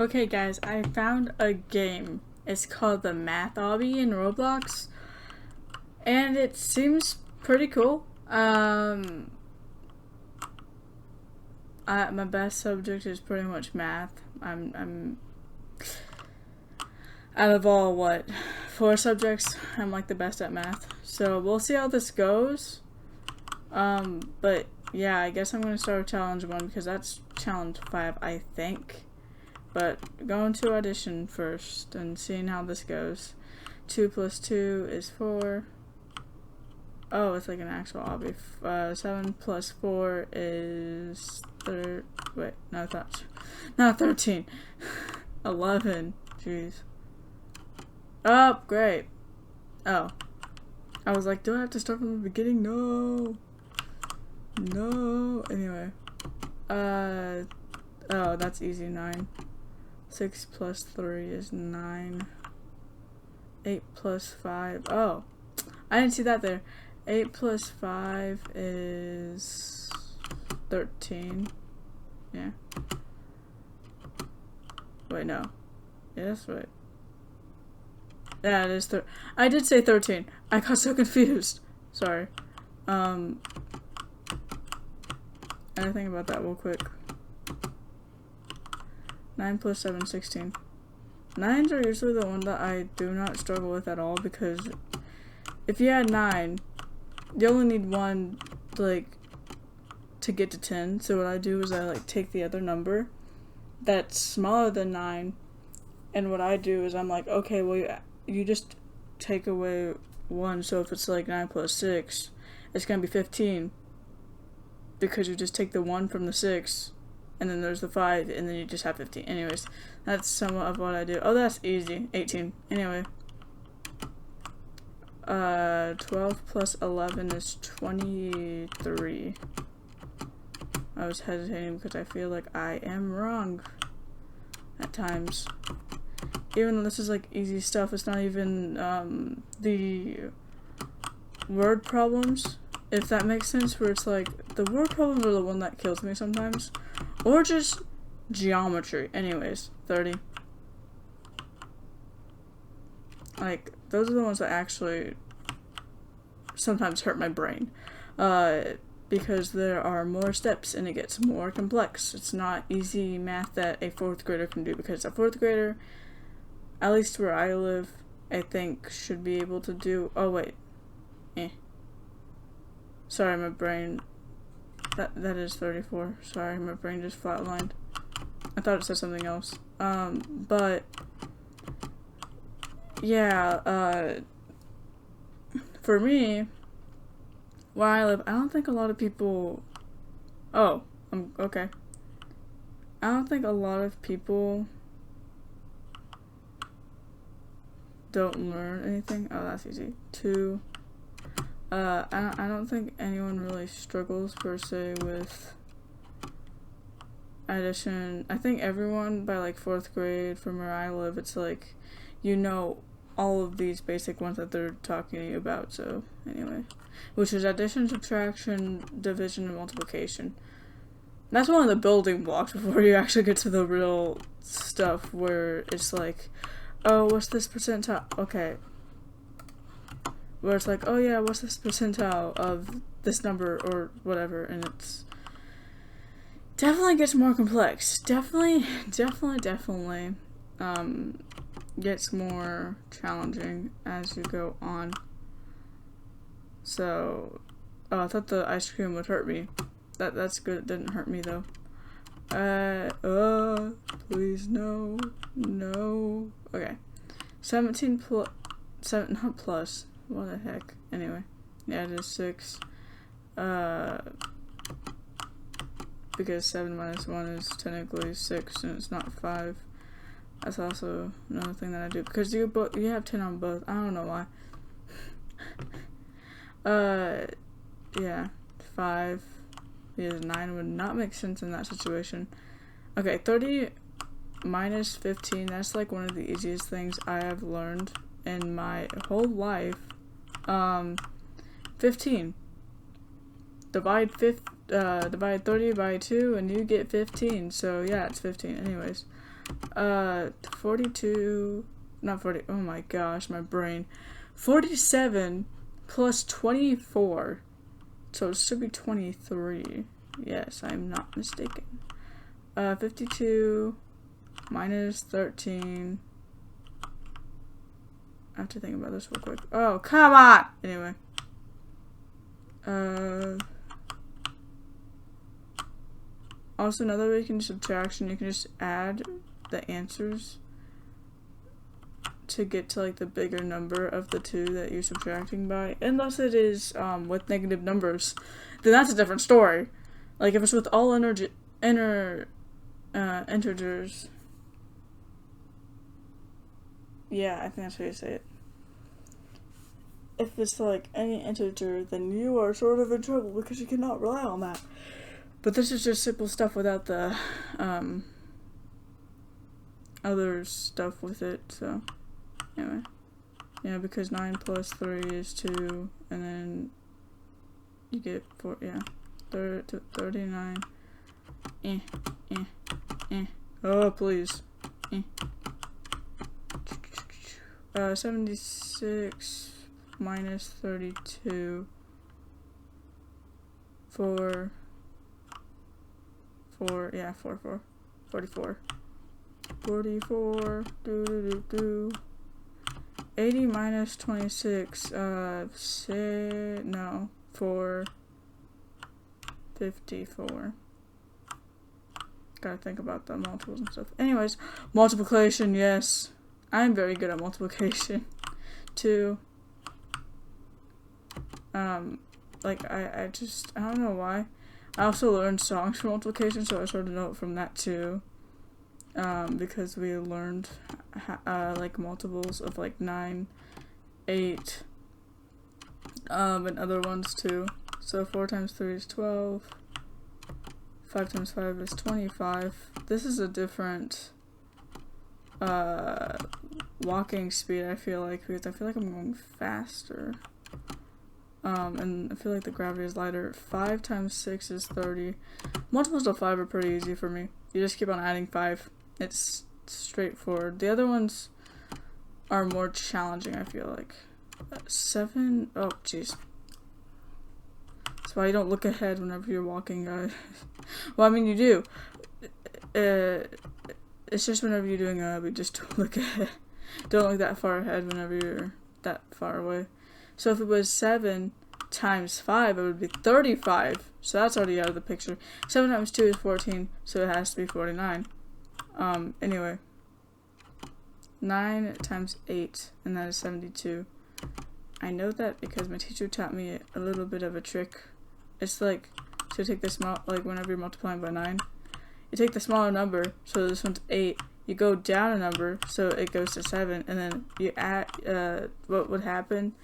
Okay guys, I found a game. It's called the Math Obby in Roblox. And it seems pretty cool. My best subject is pretty much math. I'm out of all, 4 subjects, I'm like the best at math. So we'll see how this goes. But yeah, I guess I'm gonna start with challenge 1 because that's challenge 5, I think. But going to audition first and seeing how this goes. 2 plus 2 is 4. Oh, it's like an actual obby. 7 plus 4 is wait, no, not 13. 11. Jeez. Oh, great. Oh. I was like, do I have to start from the beginning? No. No. Anyway. Oh, that's easy. 9. 6 plus 3 is 9. 8 plus 5. Oh. I didn't see that there. 8 plus 5 is 13. Yeah. Wait, no. Yes, wait. Yeah, it is I did say 13. I got so confused. Sorry. Anything about that real quick. 9 plus 7, 16. 9s are usually the one that I do not struggle with at all, because if you had 9, you only need 1, to get to 10. So what I do is I, take the other number that's smaller than 9, and what I do is I'm like, okay, well, you just take away 1, so if it's 9 plus 6, it's gonna be 15, because you just take the 1 from the 6, and then there's the 5, and then you just have 15. Anyways, that's somewhat of what I do. Oh, that's easy. 18. Anyway. 12 plus 11 is 23. I was hesitating because I feel like I am wrong at times. Even though this is easy stuff, it's not even the word problems, if that makes sense, where it's the word problems are the one that kills me sometimes. Or just geometry. Anyways, 30. Those are the ones that actually sometimes hurt my brain. Because there are more steps and it gets more complex. It's not easy math that a 4th grader can do, because a 4th grader, at least where I live, I think should be able to do. Oh wait. Sorry, my brain. That is 34. Sorry, my brain just flatlined. I thought it said something else. But yeah, for me, where I live, I don't think a lot of people. Oh, okay. I don't think a lot of people don't learn anything. Oh, that's easy. 2. I don't think anyone really struggles per se with addition. I think everyone by 4th grade from where I live, it's you know all of these basic ones that they're talking about. So anyway, which is addition, subtraction, division, and multiplication. That's one of the building blocks before you actually get to the real stuff, where it's oh, what's this percentile? Okay. Where it's oh yeah, what's this percentile of this number or whatever, and it's definitely gets more complex. Definitely gets more challenging as you go on. So, oh, I thought the ice cream would hurt me. That's good. It didn't hurt me though. Please no. Okay, 17 plus 7, not plus. What the heck? Anyway, yeah, it is 6. Because 7 minus 1 is technically 6, and it's not 5. That's also another thing that I do, because you have 10 on both. I don't know why. Yeah, 5. Because 9 would not make sense in that situation. Okay, 30 minus 15. That's one of the easiest things I have learned in my whole life. 15. Divide 30 by 2 and you get 15. So yeah, it's 15. Anyways, 42, not 40, oh my gosh, my brain. 47 plus 24, so it should be 23. Yes, I'm not mistaken. 52 minus 13. I have to think about this real quick. Oh, come on! Anyway. Also, another way you can do subtraction, you can just add the answers to get to like the bigger number of the two that you're subtracting by. Unless it is with negative numbers, then that's a different story. Like if it's with all integers, yeah, I think that's how you say it. If it's like any integer, then you are sort of in trouble because you cannot rely on that. But this is just simple stuff without the other stuff with it, so anyway. Yeah, because 9 plus 3 is 2, and then you get 4, yeah, 39. Oh, please. 76 minus 32 4, 44. 80 minus 26, 54. Gotta think about the multiples and stuff. Anyways, multiplication, yes. I'm very good at multiplication. 2. Like, I don't know why. I also learned songs for multiplication, so I sort of know it from that too. Because we learned, like, multiples of, like, 9, 8, and other ones too. So 4 times 3 is 12. 5 times 5 is 25. This is a different, walking speed, I feel like, because I feel like I'm going faster. And I feel like the gravity is lighter. 5 times 6 is 30. Multiples of 5 are pretty easy for me. You just keep on adding 5. It's straightforward. The other ones are more challenging, I feel like. 7, oh jeez. That's why you don't look ahead whenever you're walking, guys. Well, I mean, you do. It's just whenever you're doing OBBY, just don't look ahead. Don't look that far ahead whenever you're that far away. So if it was 7 times 5, it would be 35. So that's already out of the picture. 7 times 2 is 14, so it has to be 49. Anyway. 9 times 8, and that is 72. I know that because my teacher taught me a little bit of a trick. It's like, so take this, like whenever you're multiplying by 9, you take the smaller number, so this one's 8, you go down a number, so it goes to 7, and then you add, what would happen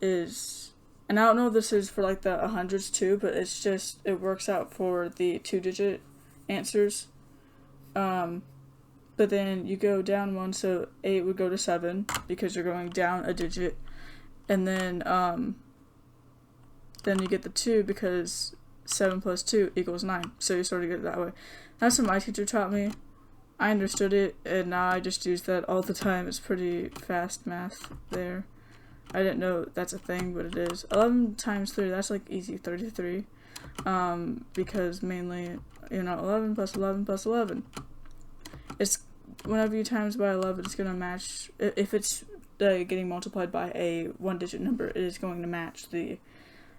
is, and I don't know if this is for like the 100s too, but it's just, it works out for the 2-digit answers. But then you go down 1, so 8 would go to 7, because you're going down a digit. And then you get the 2, because 7 plus 2 equals 9. So you sort of get it that way. That's what my teacher taught me. I understood it, and now I just use that all the time. It's pretty fast math there. I didn't know that's a thing, but it is. 11 times 3, that's like easy, 33. Because mainly, 11 plus 11 plus 11. It's, whenever you times by 11, it's going to match, if it's getting multiplied by a 1-digit number, it is going to match the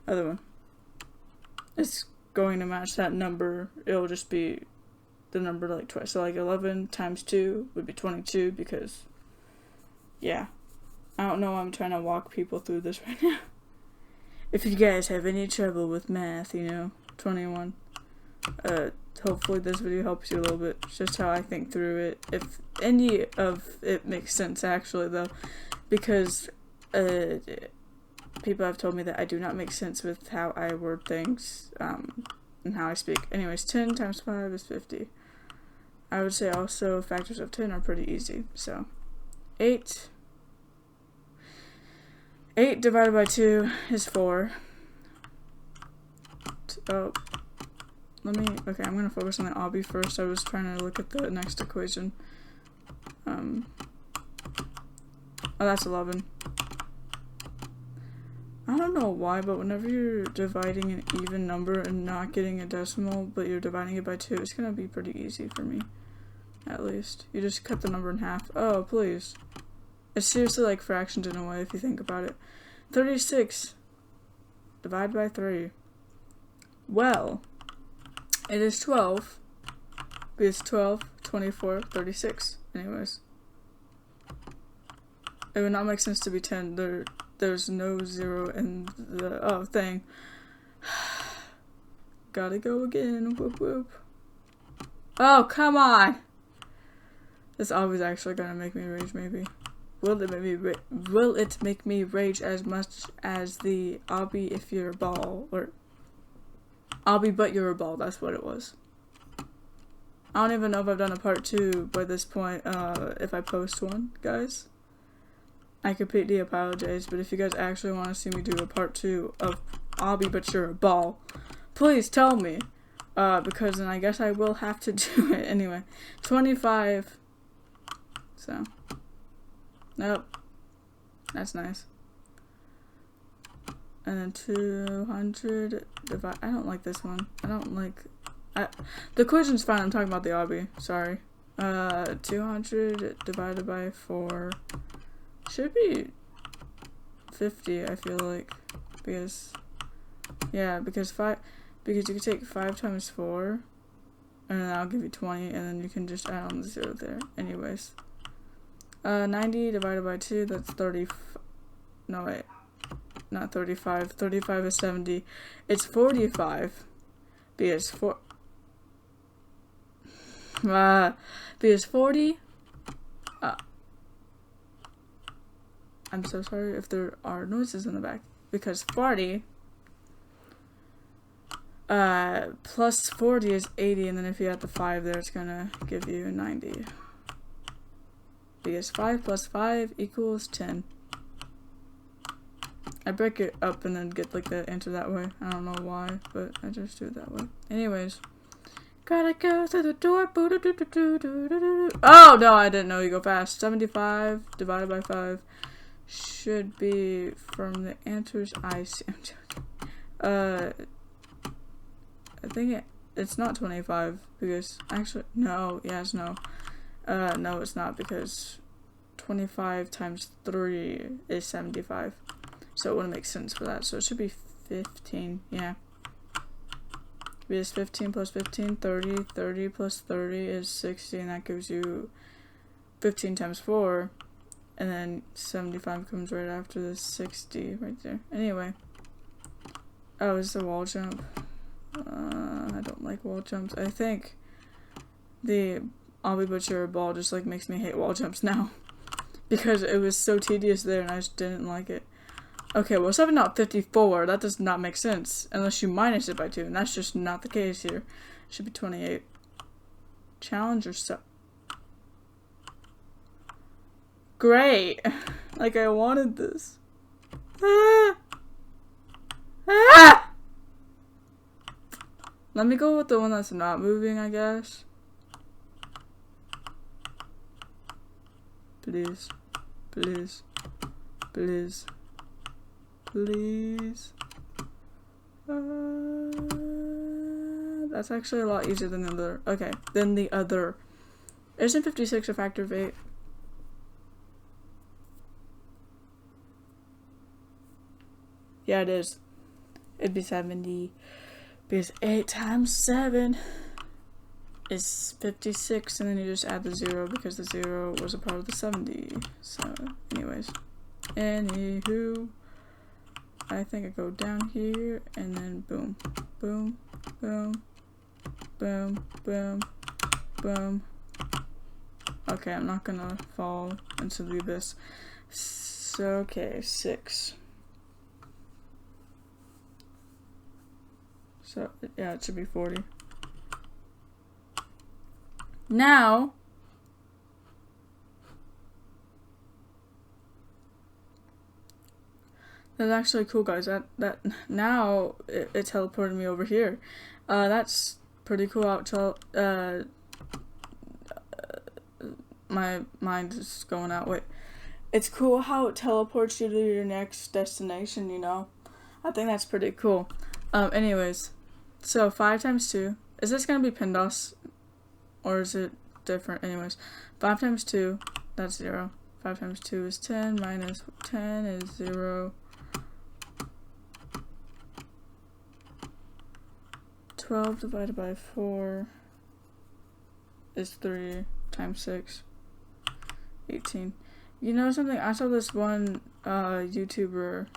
other one. It's going to match that number. It'll just be the number like twice. So like 11 times 2 would be 22, because, yeah. I don't know why I'm trying to walk people through this right now. If you guys have any trouble with math, 21. Hopefully this video helps you a little bit. It's just how I think through it. If any of it makes sense, actually, though. Because people have told me that I do not make sense with how I word things, and how I speak. Anyways, 10 times 5 is 50. I would say also factors of 10 are pretty easy. So, 8 divided by 2 is 4. Okay, I'm going to focus on the OBBY first. I was trying to look at the next equation. Oh, that's 11. I don't know why, but whenever you're dividing an even number and not getting a decimal, but you're dividing it by 2, it's gonna be pretty easy for me. At least. You just cut the number in half. Oh, please. It's seriously like fractions in a way if you think about it. 36 divided by 3. Well, it is 12. Because 12, 24, 36. Anyways. It would not make sense to be 10. There's no 0 in the thing. Gotta go again. Whoop whoop. Oh, come on! This obby's actually gonna make me rage, maybe. Will it make me rage as much as the obby if you're a ball? Or obby but you're a ball, that's what it was. I don't even know if I've done a part 2 by this point, if I post one, guys. I completely apologize, but if you guys actually want to see me do a part 2 of obby but you're a ball, please tell me. Because then I guess I will have to do it anyway. 25. So. Nope. That's nice. And then 200 divide. I don't like this one. I don't like. The equation's fine. I'm talking about the obby. Sorry. 200 divided by 4 should be 50. I feel like, because because you can take 5 times 4, and then I'll give you 20, and then you can just add on the 0 there. Anyways. 90 divided by 2, that's 30. No, wait. Not 35. 35 is 70. It's 45. Because because 40. I'm so sorry if there are noises in the back. Because 40. Plus 40 is 80, and then if you add the 5 there, it's gonna give you 90. Because 5 plus 5 equals 10. I break it up and then get like the answer that way. I don't know why, but I just do it that way. Anyways. Gotta go through the door. Oh, no, I didn't know you go fast. 75 divided by 5 should be from the answers I see. I'm joking. I think it's not 25 because actually, no, yes, no. No, it's not, because 25 times 3 is 75. So it wouldn't make sense for that. So it should be 15, yeah. Because 15 plus 15, 30. 30 plus 30 is 60, and that gives you 15 times 4. And then 75 comes right after the 60 right there. Anyway. Oh, it's a wall jump. I don't like wall jumps. I think the obby but you're a ball just like makes me hate wall jumps now. Because it was so tedious there and I just didn't like it. Okay, well, 7 not 54, that does not make sense. Unless you minus it by 2, and that's just not the case here. It should be 28. Challenge yourself. Great! Like I wanted this. Ah! Ah! Let me go with the one that's not moving, I guess. Please. Please. Please. Please. That's actually a lot easier than the other. Okay, than the other. Isn't 56 a factor of 8? Yeah, it is. It'd be 70. Because 8 times 7 is 56, and then you just add the 0 because the 0 was a part of the 70. So, anyways. Anywho. I think I go down here, and then boom, boom, boom, boom, boom, boom. Okay, I'm not gonna fall into the abyss. So, okay, 6. So, yeah, it should be 40. Now, that's actually cool, guys. That now it teleported me over here. My my mind is going out. Wait. It's cool how it teleports you to your next destination, you know? I think that's pretty cool. Anyways. So, 5 times 2. Is this going to be PINDOS? Or is it different? Anyways. 5 times 2. That's 0. 5 times 2 is 10. Minus 10 is 0. 12 divided by 4 is 3 times 6. 18. You know something? I saw this one YouTuber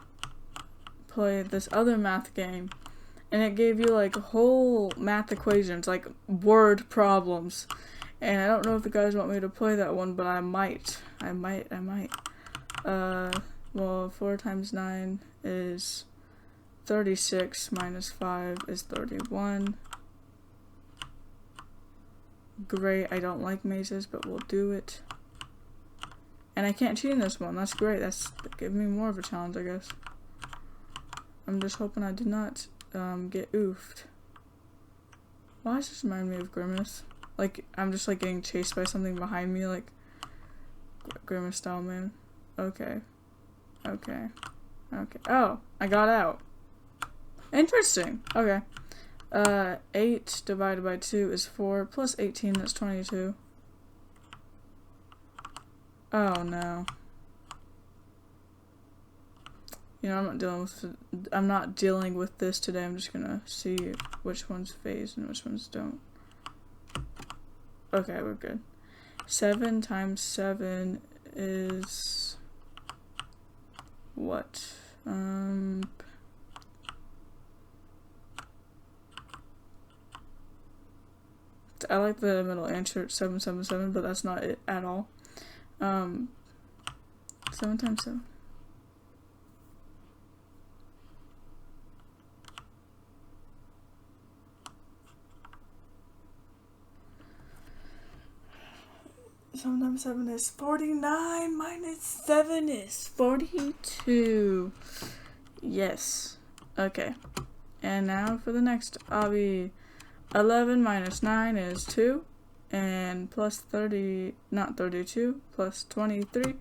play this other math game, and it gave you like whole math equations, like word problems. And I don't know if the guys want me to play that one, but I might. Well, 4 times 9 is 36, minus 5 is 31. Great, I don't like mazes, but we'll do it. And I can't cheat in this one, that's great, that's giving me more of a challenge, I guess. I'm just hoping I do not get oofed. Why does this remind me of Grimace? Like, I'm just like getting chased by something behind me, like Grimace style, man. Okay. Oh, I got out. Interesting. Okay. 8 divided by 2 is 4, plus 18, that's 22. Oh no. You know, I'm not dealing with this today. I'm just gonna see which ones phase and which ones don't. Okay, we're good. 7 times 7 is what? I like the middle answer, 777, but that's not it at all. 7 times 7. Sometimes 7 is 49, minus 7 is 42. Yes. Okay. And now for the next obby. 11 minus 9 is 2. And plus 30, not 32, plus 23.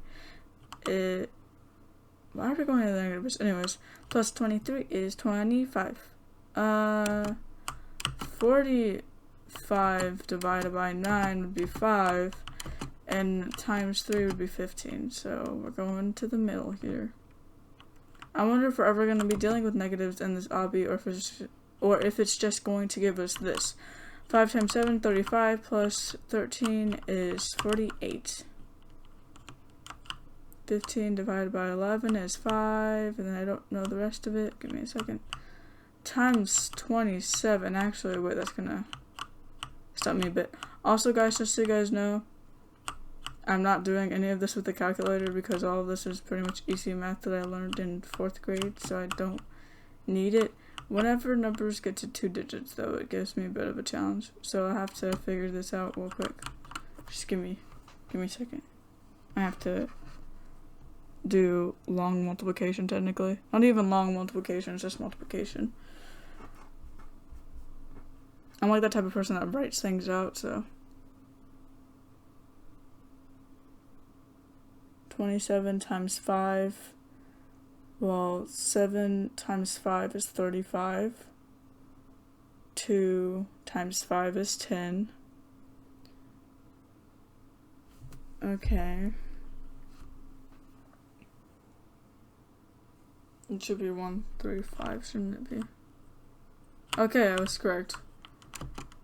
Why are we going to the negatives? Anyways, plus 23 is 25. 45 divided by 9 would be 5. And times 3 would be 15, so we're going to the middle here. I wonder if we're ever going to be dealing with negatives in this obby, or if it's just going to give us this. 5 times 7, 35, plus 13 is 48. 15 divided by 11 is 5, and then I don't know the rest of it. Give me a second. Times 27, actually, wait, that's gonna stop me a bit. Also, guys, just so you guys know, I'm not doing any of this with the calculator because all of this is pretty much easy math that I learned in 4th grade, so I don't need it. Whenever numbers get to 2 digits, though, it gives me a bit of a challenge, so I have to figure this out real quick. Just give me a second. I have to do long multiplication, technically. Not even long multiplication, it's just multiplication. I'm like that type of person that writes things out, so. 27 times 5, well, 7 times 5 is 35, 2 times 5 is 10, okay, it should be 135, shouldn't it be? Okay, I was correct.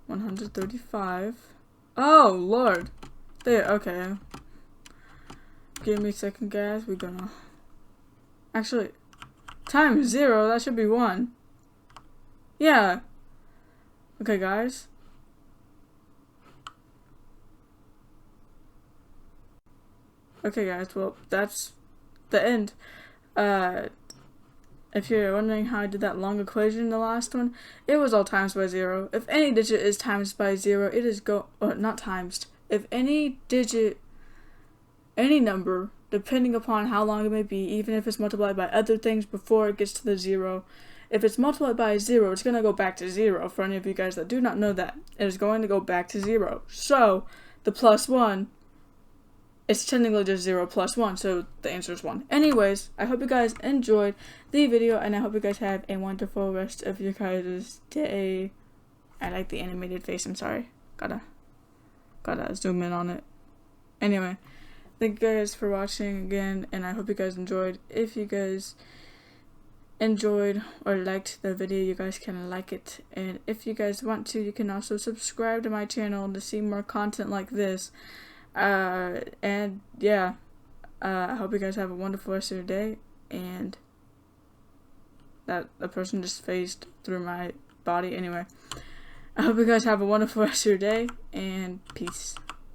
135, oh lord, there, okay. Give me a second, guys. We're gonna actually times 0. That should be 1. Yeah. Okay, guys. Okay, guys. Well, that's the end. If you're wondering how I did that long equation in the last one, it was all times by 0. If any digit is times by 0, it is not times. If any digit, any number, depending upon how long it may be, even if it's multiplied by other things before it gets to the 0, if it's multiplied by 0, it's going to go back to 0. For any of you guys that do not know that, it is going to go back to 0. So, the plus 1 it's technically just 0 plus 1, so the answer is 1. Anyways, I hope you guys enjoyed the video, and I hope you guys have a wonderful rest of your guys' day. I like the animated face, I'm sorry. Gotta zoom in on it. Anyway, thank you guys for watching again, and I hope you guys enjoyed. If you guys enjoyed or liked the video, you guys can like it, and if you guys want to, you can also subscribe to my channel to see more content like this. And yeah, I hope you guys have a wonderful rest of your day. And that the person just phased through my body. Anyway, I hope you guys have a wonderful rest of your day, and peace.